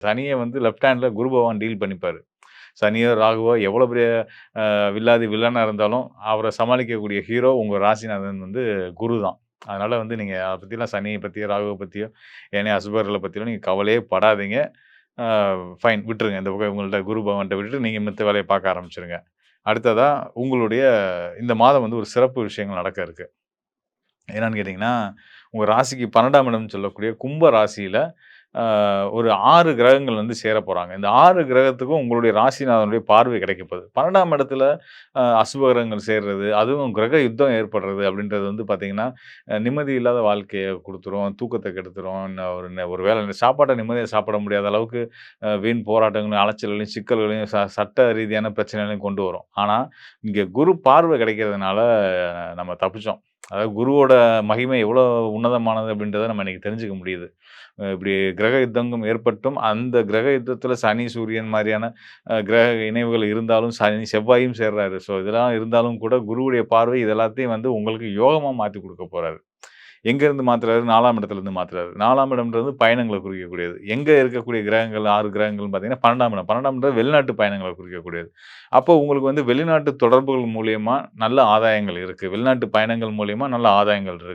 சனிய வந்து லெஃப்ட் ஹேண்ட்ல குரு பகவான் டீல் பண்ணிப்பாரு. சனியோ, ராகுவோ எவ்வளோ பெரிய வில்லாதி வில்லனா இருந்தாலும், அவர சமாளிக்கக்கூடிய ஹீரோ உங்க ராசிநாதன் வந்து குரு தான். அதனால வந்து நீங்க அத பத்திலாம் சனிய பத்தியோ, ராகுவ பத்தியோ, ஏனைய அசுபர்கள பத்தியோ நீங்க கவலையே படாதீங்க. ஆ ஃபைன் விட்டுருங்க. இந்த பக்கம் உங்கள்ட்ட குரு பகவான்ட்ட விட்டுட்டு நீங்க மித்த வேலைய பார்க்க ஆரம்பிச்சுருங்க. அடுத்ததா உங்களுடைய இந்த மாதம் வந்து ஒரு சிறப்பு விஷயங்கள் நடக்க இருக்கு. என்னன்னு கேட்டீங்கன்னா, உங்க ராசிக்கு 12ஆம் இடம்னு சொல்லக்கூடிய கும்ப ராசியில அ ஒரு 6 கிரகங்கள் வந்து சேரப்போறாங்க. இந்த 6 கிரகத்துக்கும் உங்களுடைய ராசிநாதனுடைய பார்வை கிடைக்கப்போது. 12ஆம் இடத்துல அசுப கிரகங்கள் சேர்றது, அதுவும் கிரக யுத்தம் ஏற்படுறது அப்படின்றது வந்து பார்த்தீங்கன்னா, நிம்மதி இல்லாத வாழ்க்கைய குடுத்துரும், தூக்கத்த கெடுத்துரும். ஒரு வேள சாப்பாட்ட நிம்மதியா சாப்பிட முடியாத அளவுக்கு வீண் போராட்டங்களையும், அலைச்சல்களையும், சிக்கல்களையும், சட்ட ரீதியான பிரச்சனைகளையும் கொண்டு வரும். ஆனா, இங்க குரு பார்வை கிடைக்கிறதுனால நம்ம தப்பிச்சோம். அதாவது குருவோட மகிமை எவ்வளோ உன்னதமானது அப்படின்றத நம்ம இன்னைக்கு தெரிஞ்சுக்க முடியுது. இப்படி கிரக யுத்தங்கம் ஏற்பட்டும், அந்த கிரக யுத்தத்தில சனி, சூரியன் மாரியான கிரக இணைவுகள் இருந்தாலும், சனி, செவ்வாயும் சேர்றாரு. ஸோ இதெல்லாம் இருந்தாலும் கூட குருவுடைய பார்வை இது எல்லாத்தையும் வந்து உங்களுக்கு யோகமா மாத்தி குடுக்க போறாரு. எங்கேருந்து மாத்துறாரு? 4ஆம் இடத்துலருந்து மாத்துறாரு. 4ஆம் இடம்ன்றது பயணங்கள குறிக்கக்கூடியது. எங்க இருக்கக்கூடிய கிரகங்கள் 6 கிரகங்கள்னு பார்த்தீங்கன்னா, 12ஆம் இடம். 12ஆம் இடம் வெளிநாட்டு பயணங்கள குறிக்கக்கூடியது. அப்போ உங்களுக்கு வந்து வெளிநாட்டு தொடர்புகள் மூலியமா நல்ல ஆதாயங்கள் இருக்கு. வெளிநாட்டு பயணங்கள் மூலியமா நல்ல ஆதாயங்கள் இருக்கு.